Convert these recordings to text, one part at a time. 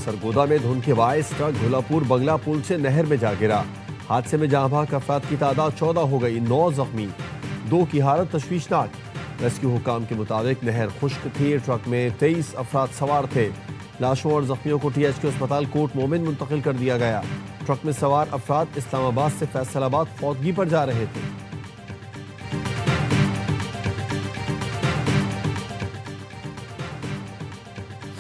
سرگودا میں دھند کے باعث ٹرک گھولپور بنگلہ پل سے نہر میں جا گرا۔ حادثے میں جاں بحق افراد کی تعداد 14 ہو گئی، 9 زخمی، 2 کی حالت تشویشناک۔ ریسکیو حکام کے مطابق نہر خشک تھی، ٹرک میں 23 افراد سوار تھے۔ لاشوں اور زخمیوں کو ٹی ایچ کے اسپتال کوٹ مومن منتقل کر دیا گیا۔ ٹرک میں سوار افراد اسلام آباد سے فیصل آباد فوتگی پر جا رہے تھے۔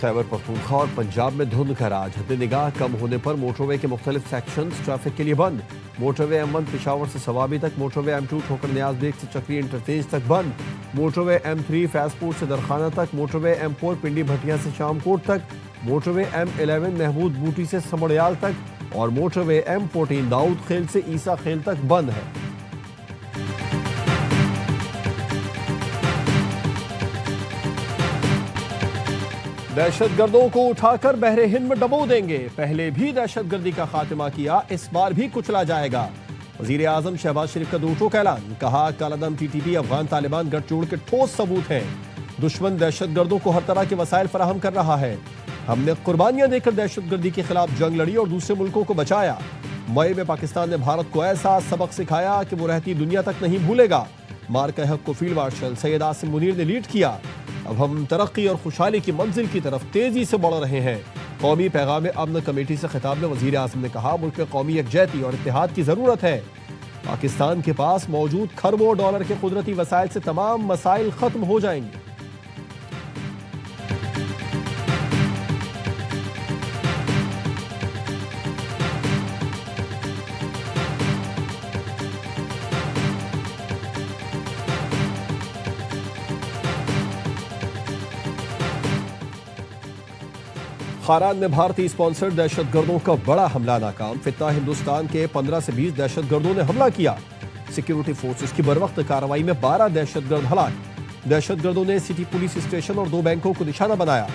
خیبر پختونخوا اور پنجاب میں دھند کا راج، حد نگاہ کم ہونے پر موٹر وے کے مختلف سیکشنز ٹریفک کے لیے بند۔ موٹر وے M1 پشاور سے سوابی تک، موٹر وے M2 ٹھوکر نیاز بیگ سے چکری انٹرچینج تک بند، موٹر وے M3 فیض پور سے درخانہ تک، موٹر وے M4 پنڈی بھٹیا سے شام کوٹ تک، موٹر وے M11 محمود بوٹی سے سمڑیال تک اور موٹر وے M14 داؤد خیل سے عیسیٰ خیل تک بند ہے۔ دہشت گردوں کو اٹھا کر بحر ہند میں ڈبو دیں گے، پہلے بھی دہشت گردی کا خاتمہ کیا، اس بار بھی کچلا جائے گا۔ وزیر اعظم شہباز شریف کا دو ٹوک اعلان، کہا کالعدم TTP افغان طالبان گٹھ جوڑ کے ٹھوس ثبوت ہیں، دشمن دہشت گردوں کو ہر طرح کے وسائل فراہم کر رہا ہے، ہم نے قربانیاں دے کر دہشت گردی کے خلاف جنگ لڑی اور دوسرے ملکوں کو بچایا۔ مئی میں پاکستان نے بھارت کو ایسا سبق سکھایا کہ وہ رہتی دنیا تک نہیں بھولے گا۔ مارکہ حق کو فیلڈ مارشل سید عاصم منیر نے لیڈ کیا، اب ہم ترقی اور خوشحالی کی منزل کی طرف تیزی سے بڑھ رہے ہیں۔ قومی پیغام امن کمیٹی سے خطاب میں وزیر اعظم نے کہا، ملک میں قومی یکجہتی اور اتحاد کی ضرورت ہے۔ پاکستان کے پاس موجود کھربوں ڈالر کے قدرتی وسائل سے تمام مسائل ختم ہو جائیں گے۔ خاران میں بھارتی اسپانسرڈ دہشت گردوں کا بڑا حملہ ناکام، فتنہ ہندوستان کے 15 سے 20 دہشت گردوں نے حملہ کیا، سیکیورٹی فورسز کی بروقت کارروائی میں 12 دہشت گرد ہلاک۔ دہشت گردوں نے سٹی پولیس اسٹیشن اور 2 بینکوں کو نشانہ بنایا،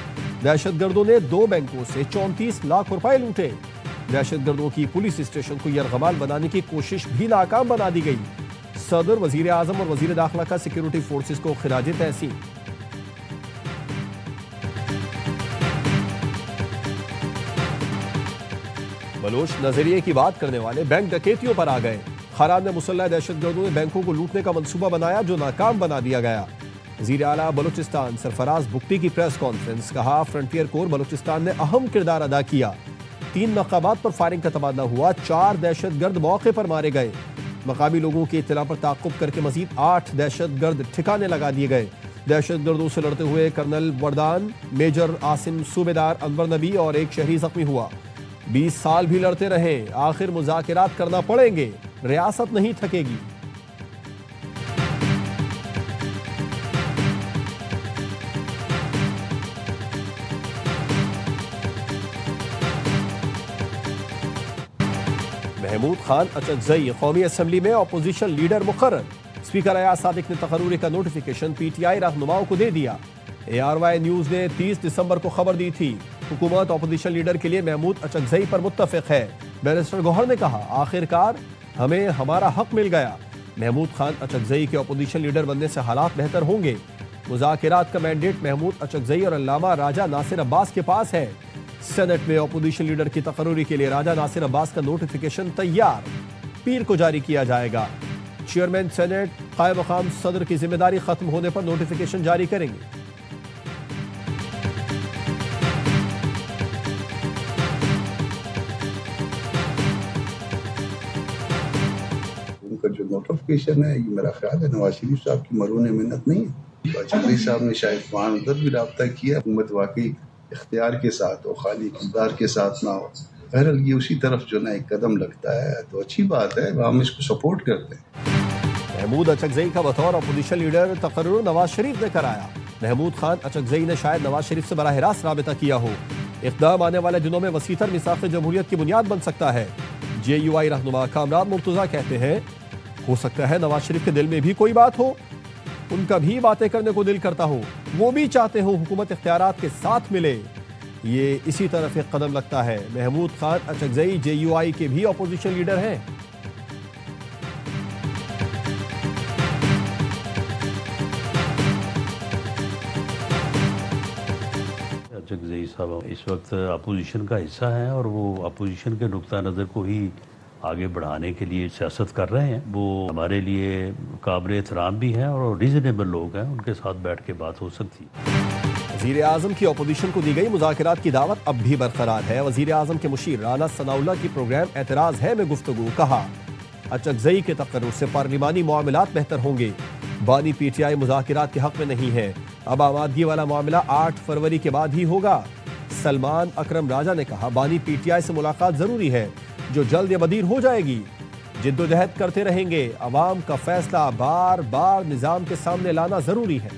دہشت گردوں نے 2 بینکوں سے 34 لاکھ روپے لوٹے۔ دہشت گردوں کی پولیس اسٹیشن کو یرغمال بنانے کی کوشش بھی ناکام بنا دی گئی۔ صدر، وزیر اعظم اور وزیر داخلہ کا سیکیورٹی فورسز کو خراج تحسین۔ بلوچ نظریے کی بات کرنے والے بینک ڈکیتیوں پر آ گئے، خاران میں مسلح دہشت گردوں نے بینکوں کو لوٹنے کا منصوبہ بنایا جو ناکام بنا دیا گیا۔ وزیر اعلیٰ بلوچستان سرفراز بگٹی کی پریس کانفرنس، کہا فرنٹیئر کور بلوچستان نے اہم کردار ادا کیا، 3 مقامات پر فائرنگ کا تبادلہ ہوا، 4 دہشت گرد موقع پر مارے گئے، مقامی لوگوں کی اطلاع پر تعاقب کر کے مزید 8 دہشت گرد ٹھکانے لگا دیے گئے۔ دہشت گردوں سے لڑتے ہوئے کرنل وردان، میجر عاصم، صوبیدار انور نبی اور ایک شہری زخمی ہوا۔ 20 سال بھی لڑتے رہے، آخر مذاکرات کرنا پڑیں گے، ریاست نہیں تھکے گی۔ محمود خان اچکزئی قومی اسمبلی میں اپوزیشن لیڈر مقرر، اسپیکر ایاز صادق نے تقرری کا نوٹیفیکیشن PTI رہنماؤں کو دے دیا۔ ARY نیوز نے 30 دسمبر کو خبر دی تھی، حکومت اپوزیشن لیڈر کے لیے محمود اچکزئی پر متفق ہے۔ بیرسٹر گوہر نے کہا، آخر کار ہمیں ہمارا حق مل گیا، محمود خان اچکزئی کے اپوزیشن لیڈر بننے سے حالات بہتر ہوں گے۔ مذاکرات کا مینڈیٹ محمود اچکزئی اور علامہ راجہ ناصر عباس کے پاس ہے۔ سینٹ میں اپوزیشن لیڈر کی تقرری کے لیے راجہ ناصر عباس کا نوٹیفیکیشن تیار، پیر کو جاری کیا جائے گا۔ چیئرمین سینٹ قائم مقام صدر کی ذمہ داری ختم ہونے پر نوٹیفیکیشن جاری کریں گے۔ جو نوٹیفیکیشن ہے، یہ میرا خیال ہے نواز شریف صاحب کی مرہون منت نہیں ہے۔ اچکزئی صاحب نے شاید وہاں ادھر بھی رابطہ کیا، حکومت واقعی اختیار کے ساتھ ہو، خالی اقتدار کے ساتھ نہ ہو۔ بہرحال یہ اسی طرف جو نا ایک قدم لگتا ہے تو اچھی بات ہے، ہم اس کو سپورٹ کرتے ہیں۔ محمود اچکزئی کا بطور اپوزیشن لیڈر تقرر نواز شریف نے کرایا۔ محمود خان اچکزئی نے شاید نواز شریف سے براہ راست رابطہ کیا ہو، اقدام آنے والے دنوں میں وسیع تر میثاق جمہوریت کی بنیاد بن سکتا ہے۔ JUI رہنما کامران مرتضیٰ کہتے ہیں، ہو سکتا ہے نواز شریف کے دل میں بھی کوئی بات ہو، ان کا بھی باتیں کرنے کو دل کرتا ہو، وہ بھی چاہتے ہو حکومت اختیارات کے ساتھ ملے، یہ اسی طرف ایک قدم لگتا ہے۔ محمود خان اچکزئی JUI کے بھی اپوزیشن لیڈر ہیں۔ چکزئی صاحب اس وقت اپوزیشن کا حصہ ہیں اور وہ اپوزیشن کے نقطہ نظر کو ہی آگے بڑھانے کے لیے سیاست کر رہے ہیں. وہ ہمارے لیے قابل احترام بھی ہیں اور ریزنیبل لوگ ہیں, ان کے ساتھ بیٹھ کے بات ہو سکتی ہے. وزیر اعظم کی اپوزیشن کو دی گئی مذاکرات کی دعوت اب بھی برقرار ہے. وزیر اعظم کے مشیر رانا ثناءاللہ کی پروگرام اعتراض ہے میں گفتگو, کہا اچکزئی کے تقرر سے پارلیمانی معاملات بہتر ہوں گے. بانی پی ٹی آئی مذاکرات کے حق میں نہیں ہے, اب آمادگی والا معاملہ 8 فروری کے بعد ہی ہوگا. سلمان اکرم راجہ نے کہا بانی پی ٹی آئی سے ملاقات ضروری ہے جو جلد یا بدیر ہو جائے گی. جدوجہد کرتے رہیں گے, عوام کا فیصلہ بار بار نظام کے سامنے لانا ضروری ہے.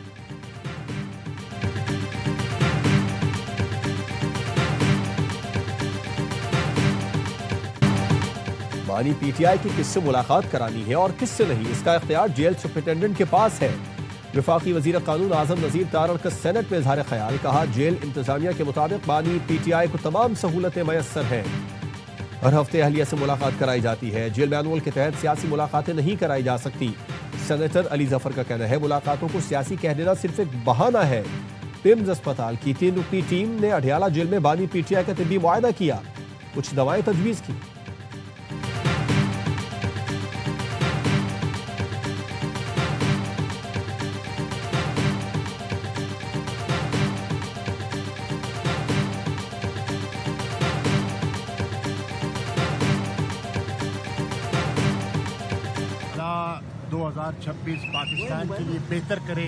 بانی پی ٹی آئی کی کس سے ملاقات کرانی ہے اور کس سے نہیں, اس کا اختیار جیل سپرنٹینڈنٹ کے پاس ہے. وفاقی وزیر قانون اعظم نذیر تارڑ کا سینٹ میں اظہار خیال, کہا جیل انتظامیہ کے مطابق بانی پی ٹی آئی کو تمام سہولتیں میسر ہیں. ہر ہفتے اہلیہ سے ملاقات کرائی جاتی ہے. جیل مینول کے تحت سیاسی ملاقاتیں نہیں کرائی جا سکتی. سینیٹر علی ظفر کا کہنا ہے ملاقاتوں کو سیاسی کہہ دینا صرف ایک بہانہ ہے. پمز اسپتال کی 3 رکنی ٹیم نے اڈیالہ جیل میں بانی پی ٹی آئی کا طبی معائنہ کیا, کچھ دوائیں تجویز کی. اللہ 2026 پاکستان کے لیے بہتر کرے.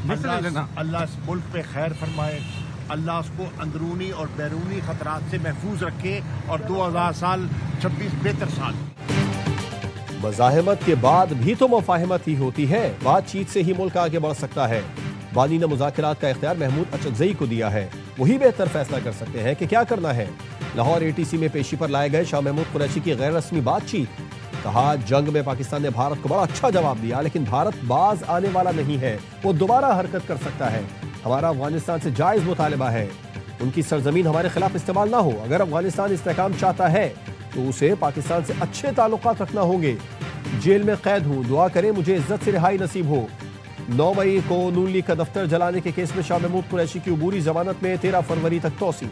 اللہ اس ملک پہ خیر فرمائے. اللہ اس کو اندرونی اور بیرونی خطرات سے محفوظ رکھے اور 2026 بہتر سال. مزاحمت کے بعد بھی تو مفاہمت ہی ہوتی ہے, بات چیت سے ہی ملک آگے بڑھ سکتا ہے. بانی نے مذاکرات کا اختیار محمود اچکزئی کو دیا ہے, وہی بہتر فیصلہ کر سکتے ہیں کہ کیا کرنا ہے. لاہور اے ٹی سی میں پیشی پر لائے گئے شاہ محمود قریشی کی غیر رسمی بات چیت, کہا جنگ میں پاکستان نے بھارت کو بڑا اچھا جواب دیا لیکن بھارت باز آنے والا نہیں ہے, وہ دوبارہ حرکت کر سکتا ہے. ہمارا افغانستان سے جائز مطالبہ ہے ان کی سرزمین ہمارے خلاف استعمال نہ ہو. اگر افغانستان استحکام چاہتا ہے تو اسے پاکستان سے اچھے تعلقات رکھنا ہوں گے. جیل میں قید ہوں, دعا کریں مجھے عزت سے رہائی نصیب ہو. 9 مئی کو نون لیگ کا دفتر جلانے کے کیس میں شاہ محمود قریشی کی عبوری ضمانت میں 13 فروری تک توسیع.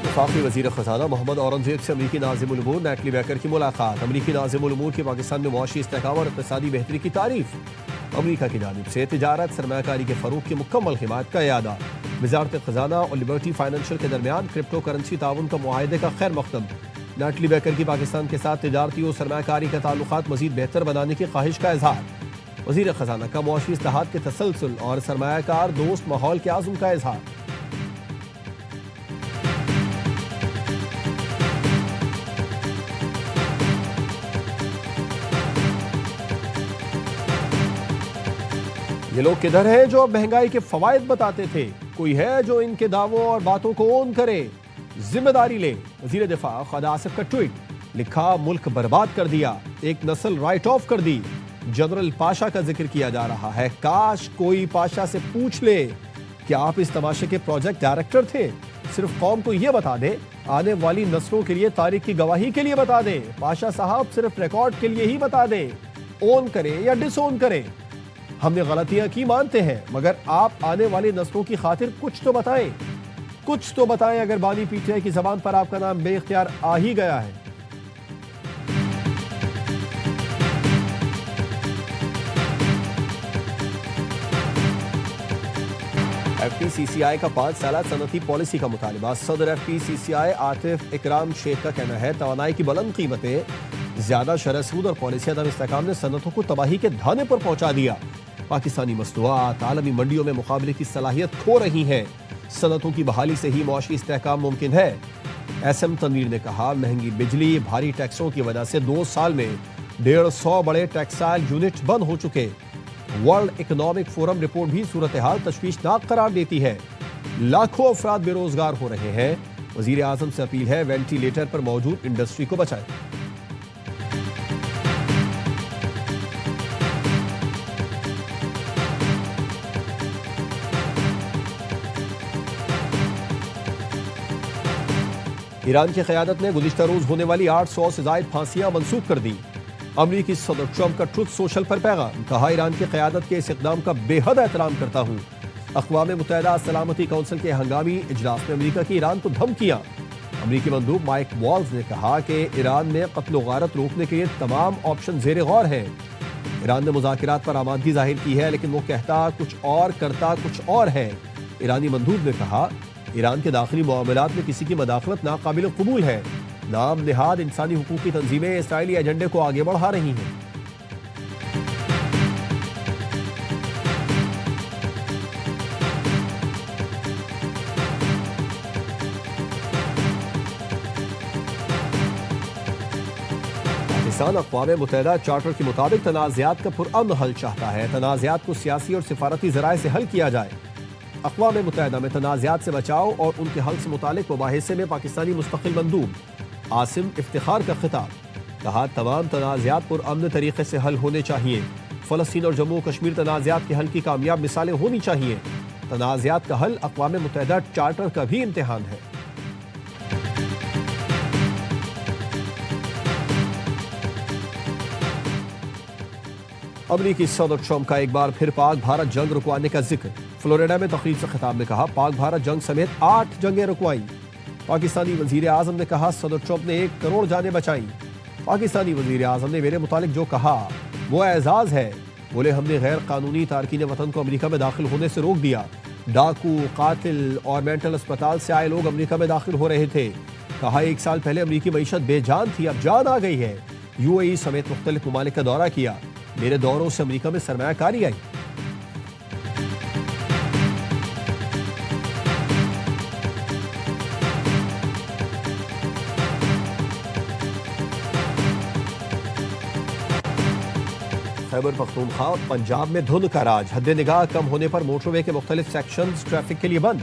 وفاقی وزیر خزانہ محمد اورنگزیب سے امریکی ناظم الامور نیٹلی بیکر کی ملاقات. امریکی ناظم الامور کی پاکستان میں معاشی استحکام اور اقتصادی بہتری کی تعریف. امریکہ کی جانب سے تجارت سرمایہ کاری کے فروغ کی مکمل حمایت کا اعادہ. وزارت خزانہ اور لبرٹی فائنینشل کے درمیان کرپٹو کرنسی تعاون کا معاہدے کا خیر مقدم. نیٹلی بیکر کی پاکستان کے ساتھ تجارتی اور سرمایہ کاری کے تعلقات مزید بہتر بنانے کی خواہش کا اظہار. وزیر خزانہ کا معاشی اصلاحات کے تسلسل اور سرمایہ کار دوست ماحول کے عزم کا اظہار. یہ لوگ کدھر ہیں جو اب مہنگائی کے فوائد بتاتے تھے؟ کوئی ہے جو ان کے دعووں اور باتوں کو اون کرے, ذمہ داری لے. وزیر دفاع خواجہ آصف کا ٹویٹ, لکھا ملک برباد کر دیا, ایک نسل رائٹ آف کر دی. جنرل پاشا کا ذکر کیا جا رہا ہے, کاش کوئی پاشا سے پوچھ لے کہ آپ اس تماشے کے پروجیکٹ ڈائریکٹر تھے. صرف قوم کو یہ بتا دے, آنے والی نسلوں کے لیے تاریخ کی گواہی کے لیے بتا دے. پاشا صاحب صرف ریکارڈ کے لیے ہی بتا دے, اون کرے یا ڈس اون کرے. ہم نے غلطیاں کی مانتے ہیں, مگر آپ آنے والی نسلوں کی خاطر کچھ تو بتائیں, کچھ تو بتائیں. اگر بانی پی ٹی آئی کی زبان پر آپ کا نام بے اختیار آ ہی گیا ہے. ایف پی سی سی آئی کا 5 سالہ صنعتی پالیسی کا مطالبہ. صدر ایف پی سی سی آئی عاطف اکرام شیخ کا کہنا ہے توانائی کی بلند قیمتیں, زیادہ شرح سود اور پالیسی عدم استحکام نے صنعتوں کو تباہی کے دھانے پر پہنچا دیا. پاکستانی مصنوعات عالمی منڈیوں میں مقابلے کی صلاحیت کھو رہی ہیں. صنعتوں کی بحالی سے ہی معاشی استحکام ممکن ہے. ایس ایم تنویر نے کہا مہنگی بجلی, بھاری ٹیکسوں کی وجہ سے 2 سال میں 150 بڑے ٹیکسٹائل یونٹ بند ہو چکے. ورلڈ اکنامک فورم رپورٹ بھی صورتحال تشویشناک قرار دیتی ہے. لاکھوں افراد بے روزگار ہو رہے ہیں. وزیر اعظم سے اپیل ہے وینٹیلیٹر پر موجود انڈسٹری کو بچائیں. ایران کی قیادت نے گزشتہ روز ہونے والی 800 سے زائد پھانسیاں منسوخ کر دی۔ امریکی صدر ٹرمپ کا ٹروتھ سوشل پر پیغام، کہا ایران کی قیادت کے اس اقدام کا بے حد احترام کرتا ہوں۔ اقوام متحدہ سلامتی کونسل کے ہنگامی اجلاس میں امریکہ کی ایران کو دھمکیاں۔ امریکی مندوب مائک والز نے کہا کہ ایران میں قتل و غارت روکنے کے لیے تمام آپشن زیر غور ہیں۔ ایران نے مذاکرات پر آمادگی ظاہر کی ہے، لیکن وہ کہتا کچھ اور کرتا کچھ اور ہے۔ ایرانی مندوب نے کہا ایران کے داخلی معاملات میں کسی کی مداخلت ناقابل قبول ہے۔ نام نہاد انسانی حقوق کی تنظیمیں اسرائیلی ایجنڈے کو آگے بڑھا رہی ہیں۔ پاکستان اقوام متحدہ چارٹر کے مطابق تنازعات کا پرامن حل چاہتا ہے۔ تنازعات کو سیاسی اور سفارتی ذرائع سے حل کیا جائے۔ اقوام متحدہ میں تنازعات سے بچاؤ اور ان کے حل سے متعلق مباحثے میں پاکستانی مستقل مندوب عاصم افتخار کا خطاب، کہا تمام تنازعات پرامن طریقے سے حل ہونے چاہیے۔ فلسطین اور جموں و کشمیر تنازعات کے حل کی کامیاب مثالیں ہونی چاہیے۔ تنازعات کا حل اقوام متحدہ چارٹر کا بھی امتحان ہے۔ امریکی صدر ٹرمپ کا ایک بار پھر پاک بھارت جنگ رکوانے کا ذکر، فلوریڈا میں تقریب سے خطاب میں کہا پاک بھارت جنگ سمیت 8 جنگیں رکوائیں۔ پاکستانی وزیر اعظم نے کہا صدر ٹرمپ نے 1 کروڑ جانیں بچائیں۔ پاکستانی وزیر اعظم نے میرے متعلق جو کہا وہ اعزاز ہے، بولے ہم نے غیر قانونی تارکین وطن کو امریکہ میں داخل ہونے سے روک دیا۔ ڈاکو، قاتل اور مینٹل اسپتال سے آئے لوگ امریکہ میں داخل ہو رہے تھے۔ کہا 1 سال پہلے امریکی معیشت بے جان تھی، اب جان آ گئی ہے۔ UAE سمیت مختلف ممالک کا دورہ کیا، میرے دوروں سے امریکہ میں سرمایہ کاری آئی۔ خیبر پختونخوا اور پنجاب میں دھند کا راج، حد نگاہ کم ہونے پر موٹر وے کے مختلف سیکشنز ٹریفک کے لیے بند۔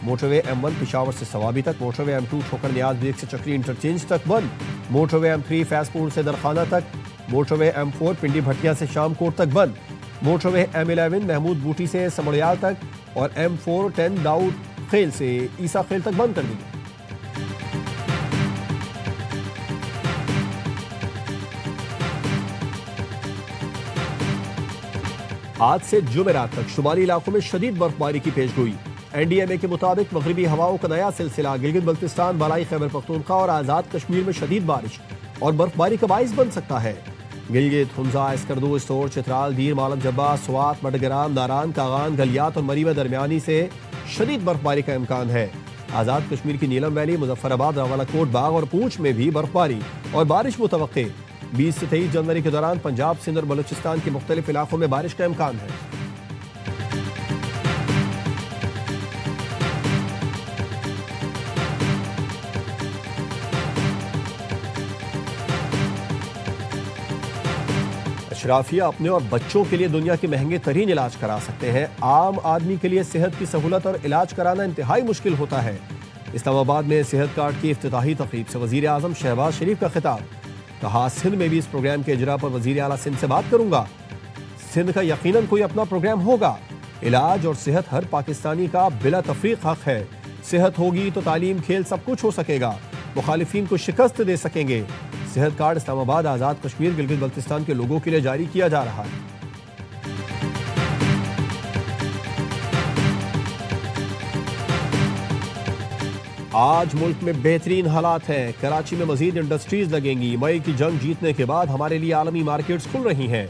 موٹر وے M1 پشاور سے سوابی تک، موٹر وے M2 ٹھوکر نیاز بریک سے چکری انٹرچینج تک بند، موٹر وے M3 فیض پور سے درخانہ تک، موٹر وے M4 پنڈی بھٹیا سے شام کوٹ تک بند، موٹر وے M11 محمود بوٹی سے سمڑیال تک اور M410 داؤد خیل سے عیسیٰ خیل تک بند کر دی گئی۔ آج سے جمعرات تک شمالی علاقوں میں شدید برفباری کی پیش گوئی۔ NDMA کے مطابق مغربی ہواؤں کا نیا سلسلہ گلگت بلتستان، بالائی خیبر پختونخوا اور آزاد کشمیر میں شدید بارش اور برفباری کا باعث بن سکتا ہے۔ گلگت، ہنزا، اسکردو، استور، چترال، دیر، مالم جبہ، سوات، مڈگرام، ناران، کاغان، گلیات اور مری میں درمیانی سے شدید برفباری کا امکان ہے۔ آزاد کشمیر کی نیلم ویلی، مظفر آباد، راولہ کوٹ، باغ اور پونچھ میں بھی برفباری اور بارش متوقع۔ 20 سے 23 جنوری کے دوران پنجاب، سندھ اور بلوچستان کے مختلف علاقوں میں بارش کا امکان ہے۔ اشرافیہ اپنے اور بچوں کے لیے دنیا کے مہنگے ترین علاج کرا سکتے ہیں۔ عام آدمی کے لیے صحت کی سہولت اور علاج کرانا انتہائی مشکل ہوتا ہے۔ اسلام آباد میں صحت کارڈ کی افتتاحی تقریب سے وزیر اعظم شہباز شریف کا خطاب، کہا سندھ میں بھی اس پروگرام کے اجرا پر وزیر اعلیٰ سندھ سے بات کروں گا۔ سندھ کا یقیناً کوئی اپنا پروگرام ہوگا۔ علاج اور صحت ہر پاکستانی کا بلا تفریق حق ہے۔ صحت ہوگی تو تعلیم، کھیل سب کچھ ہو سکے گا، مخالفین کو شکست دے سکیں گے۔ صحت کارڈ اسلام آباد، آزاد کشمیر، گلگت بلتستان کے لوگوں کے لیے جاری کیا جا رہا ہے۔ آج ملک میں بہترین حالات ہیں۔ کراچی میں مزید انڈسٹریز لگیں گی۔ مئی کی جنگ جیتنے کے بعد ہمارے لیے عالمی مارکیٹس کھل رہی ہیں۔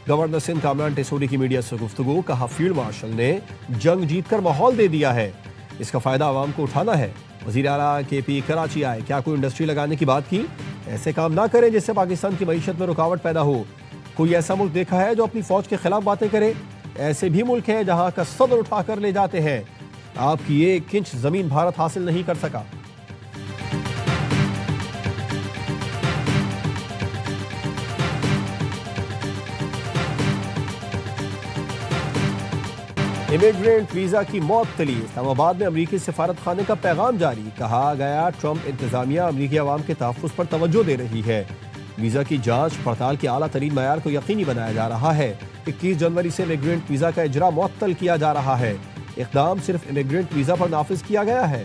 گورنر سندھ کامران ٹیسوری کی میڈیا سے گفتگو، کہا فیلڈ مارشل نے جنگ جیت کر ماحول دے دیا ہے، اس کا فائدہ عوام کو اٹھانا ہے۔ وزیر اعلیٰ KP کراچی آئے، کیا کوئی انڈسٹری لگانے کی بات کی؟ ایسے کام نہ کریں جس سے پاکستان کی معیشت میں رکاوٹ پیدا ہو۔ کوئی ایسا ملک دیکھا ہے جو اپنی فوج کے خلاف باتیں کرے؟ ایسے بھی ملک ہیں جہاں کا صدر اٹھا کر لے جاتے ہیں۔ آپ کی 1 انچ زمین بھارت حاصل نہیں کر سکا۔ امیگرینٹ ویزا کی معطلی، اسلام آباد میں امریکی سفارت خانے کا پیغام جاری، کہا گیا ٹرمپ انتظامیہ امریکی عوام کے تحفظ پر توجہ دے رہی ہے۔ ویزا کی جانچ پڑتال کے اعلیٰ ترین معیار کو یقینی بنایا جا رہا ہے۔ 21 جنوری سے امیگرینٹ ویزا کا اجرا معطل کیا جا رہا ہے۔ اقدام صرف امیگرینٹ ویزا پر نافذ کیا گیا ہے۔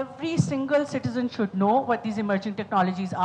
Every single citizen should know what these emerging technologies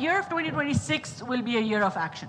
Year of 2026 will be a year of action.